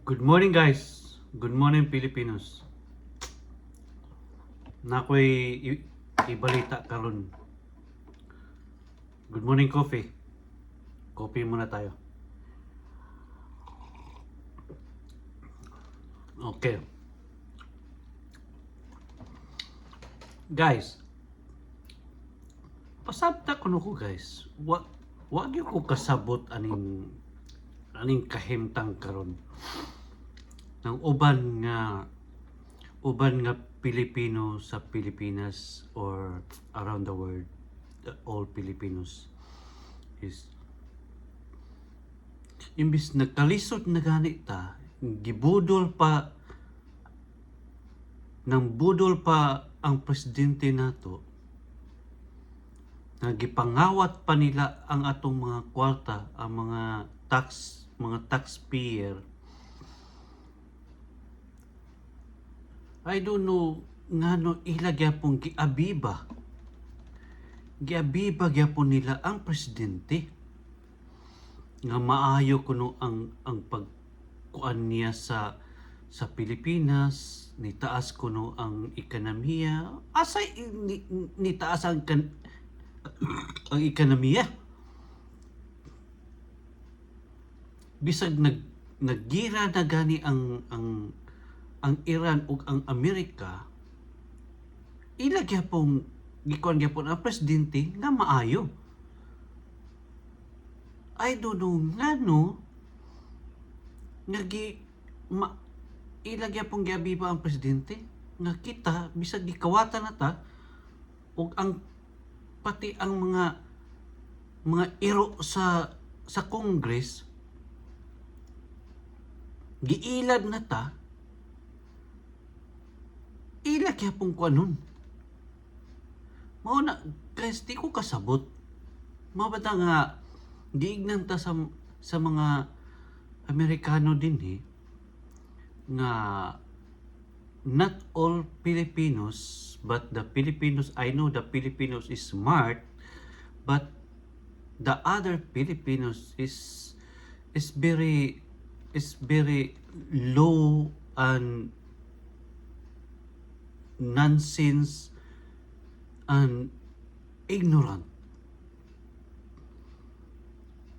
Good morning guys. Good morning Pilipinos. Nakoy ibalita karon. Good morning coffee. Coffee muna tayo. Okay. Guys, pasabta ko ko guys. Wag yung ko kasabot aning kahimtang karon. Nang uban nga Pilipino sa Pilipinas or around the world, all Filipinos is imbis nagkalisod na gani ta, gibudol pa nang budol pa ang presidente nato, nagipangawat pa nila ang atong mga kwarta, ang mga taxpayer. I don't know ngano ila gyapon giabiba gyapon nila ang presidente nga maayo kuno ang pagkuan niya sa Pilipinas, ni taas kuno ang ekonomiya, asay ni taas ang ekonomiya. Bisag naggira na gani ang Iran ug ang Amerika, ila gyapon gikuan gyapon ang presidente nga maayo. I don't know ngano ila gyapon giabiba ang presidente nga kita bisag gikawatan na ta ug ang pati ang mga iro sa Congress giilad na ta, ila gyapon kuanon. Mao na guys, di ko kasabot. Mao ba ta nga giignan ta sa mga Amerikano din nga not all Filipinos, but the Filipinos, I know the Filipinos is smart, but the other Filipinos is very low and nonsense and ignorant.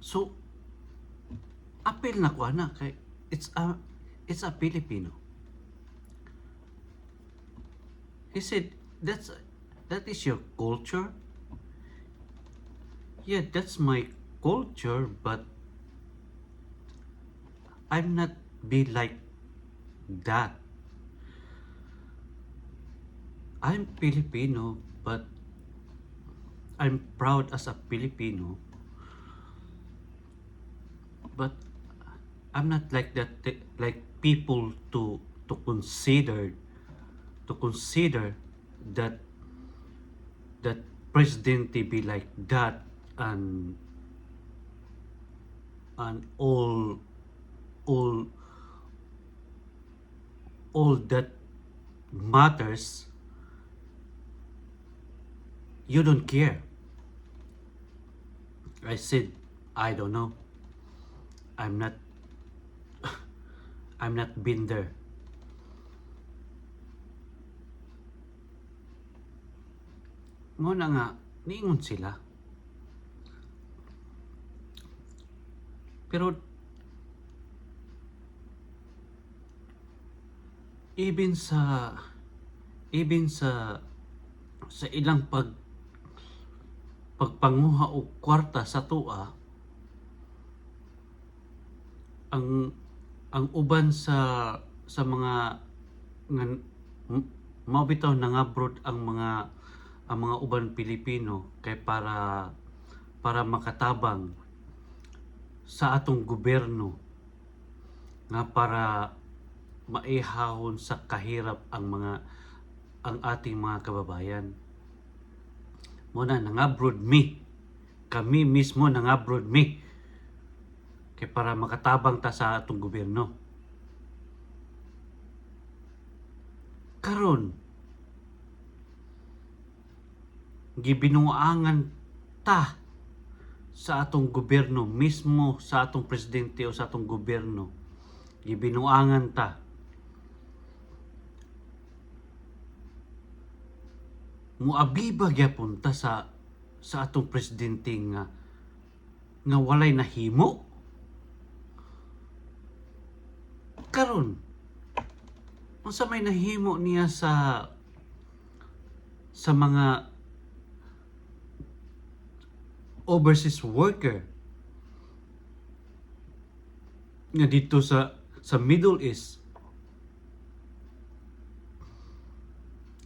So apel na ko na kay it's a Filipino. He said that is your culture. Yeah, that's my culture, but I'm not be like that. I'm Filipino, but I'm proud as a Filipino. But I'm not like that, like people to consider that president be like that, and all that matters, you don't care. I said, I don't know. I'm not been there. Muna nga, niingon sila. Pero even sa ilang pagpanguha o kwarta sa tua, ang uban sa mga mabitaw nang abroad ang mga uban Pilipino kay para makatabang sa atong gobyerno nga para maihahon sa kahirap ang ating mga kababayan. Muna nang abroad kami mismo nang abroad kay para makatabang ta sa atong gobyerno. Karon gibinuangan ta sa atong gobyerno mismo, sa atong presidente o sa atong gobyerno gibinuangan ta. Muabiba gyapon ta sa atong presidente nga walay nahimo. Karon unsa may nahimo niya sa mga overseas worker nga dito sa Middle East?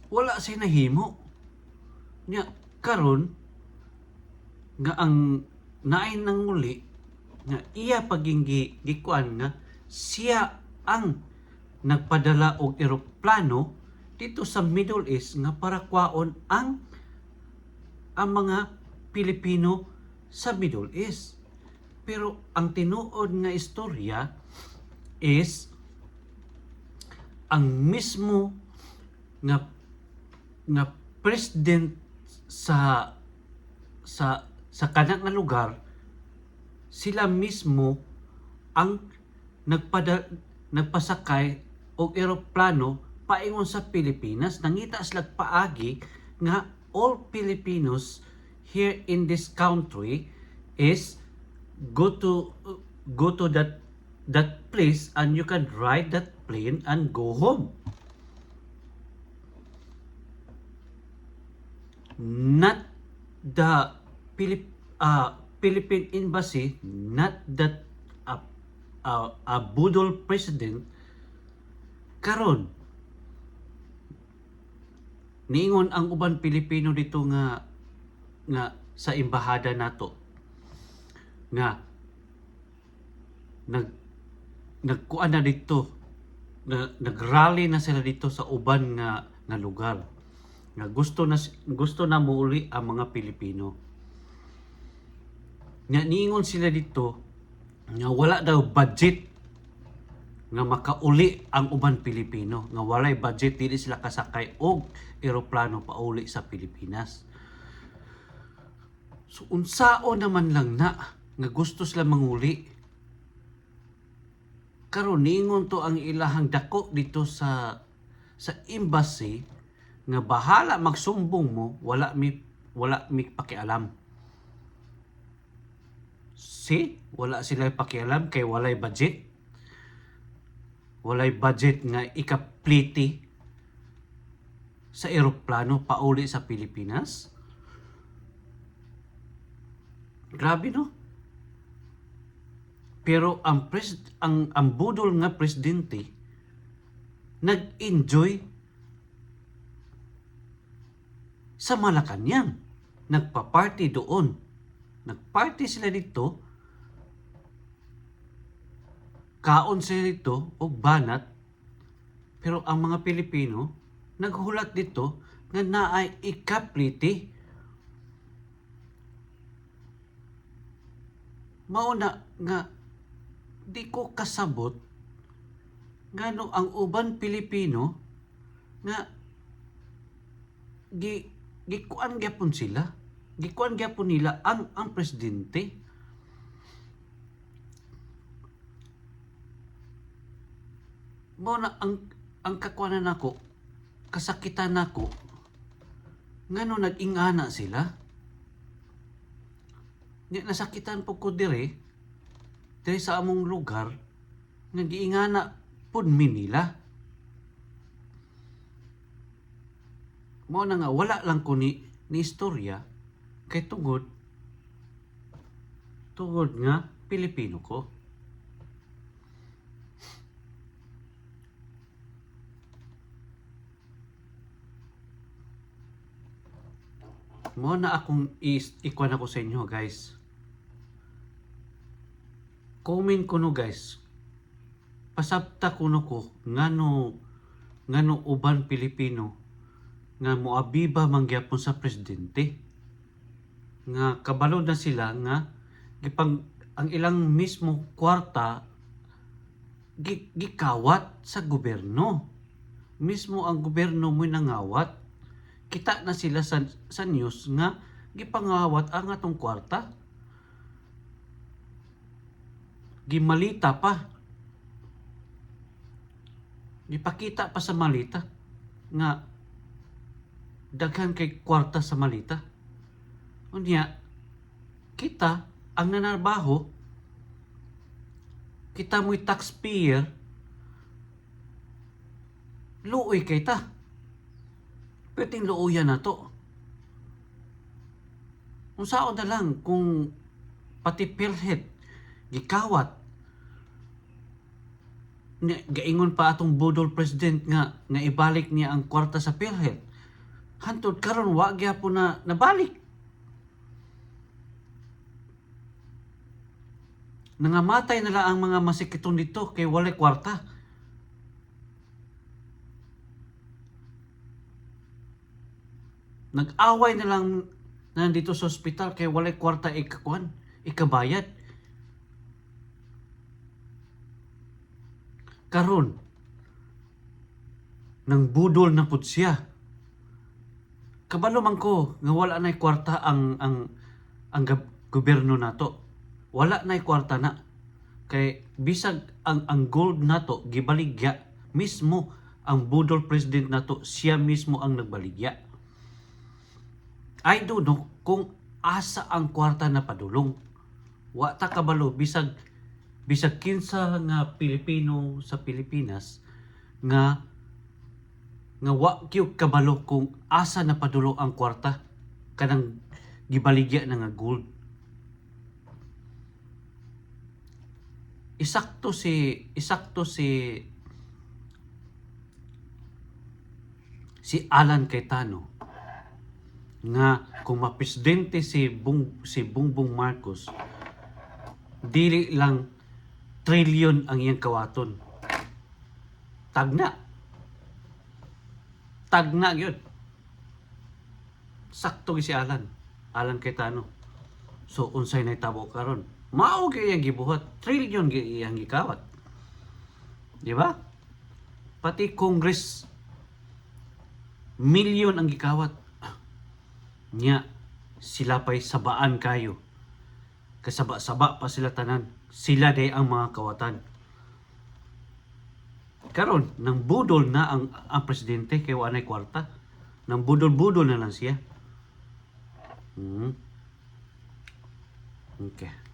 Wala siya nahimo. Nya karon nga ang naay nanguli nga iya paging gikuan nga siya ang nagpadala og eroplano dito sa Middle East nga para kwaon ang mga Pilipino sa Middle East. Pero ang tinuod nga istorya is ang mismo nga president sa kanang nga lugar, sila mismo ang nagpasakay og eroplano paingon sa Pilipinas. Nangita sila paagi nga all Filipinos here in this country is go to that place and you can ride that plane and go home. Not the Philippine Embassy, not that budol president. Karon niingon ang uban Pilipino dito nga sa embahada nato nga nagkuan na dito, nagrally na sila dito sa uban nga lugar nga gusto na muuli ang mga Pilipino. Nga niingon sila dito nga wala daw budget nga makauli ang uban Pilipino, nga walay budget, dili sila kasakay og eroplano pauli sa Pilipinas. So unsao naman lang na nga gusto sila manguli. Karon niingon to ang ilahang dako dito sa embassy nga bahala magsumbong mo, wala mi pakialam. Wala sila pakialam kay walay budget. Walay budget nga ikapliti sa eroplano pauli sa Pilipinas. Grabe, no? Pero ang budol nga presidente nag-enjoy sa Malacanang. Nagpa-party doon. Nag-party sila dito. Kaon sila dito o banat. Pero ang mga Pilipino naghulat dito nga naay ikapliti. Mauna nga di ko kasabot nga no ang uban Pilipino nga gikuan gyapon sila. Gikuan gyapon nila ang presidente. Mauna ang kakuanan nako, kasakitan nako ngano nag-ingana sila. Nasakitan po ko dire sa among lugar, nag-iingana pud mi nila. Mao na nga wala lang ko ni istorya kay tungod nga Pilipino ko. Mao na akong ikuan ako sa inyo, guys. Comment kuno, guys. Pasabta kuno ko ngano uban Pilipino nga moabiba mangyapon sa presidente. Nga kabalo na sila nga ang ilang mismo kwarta gikawat sa gobyerno. Mismo ang gobyerno mo nangawat. Kita na sila sa news nga gipangawat ang atong kwarta. Gimalita pa Ipakita pa sa malita nga daghan kay kwarta sa malita. Unya, kita ang nanarbaho, kita mo'y taxpayer, luoy kay ta. Pwedeng luoyan na to. Kung saan na lang, kung pati PhilHealth, gikawat, gaingon pa atong budol president nga ibalik niya ang kwarta sa PhilHealth. Hantod karon wa gyapon na nabalik. Nangamatay na lang ang mga masikiton dito kay walay kwarta. Nag-away na lang nandito sa ospital kay walay kwarta ikabayad. Karon nang budol na pud siya. Kabalo man ko nga wala na'y kwarta ang gobyerno nato. Wala na'y kwarta na. Kay bisag ang gold nato gibaligya mismo ang budol president nato, siya mismo ang nagbaligya. I don't know kung asa ang kwarta na padulong. Wa ta kabalo bisag kinsa nga Pilipino sa Pilipinas nga wa gyud kabalo kung asa na padulong ang kwarta kanang gibaligya na nga gold. Isakto si Alan Cayetano nga kung mapresidente si Bongbong Marcos, dili lang trilyon ang iyang kawaton. Tagna yun. Sakto si Alan Cayetano. So unsay nahitabo karon? Mao gyud iyang gibuhat, trilyon gyud iyang gikawat. Di ba? Pati Congress milyon ang gikawat. Nya sila pa'y sabaan kayo. Kasaba-saba pa sila tanan. Sila day ang mga kawatan. Karon nang budol na ang presidente kay wa nay kwarta. Nang budol-budol na lang siya. Okay.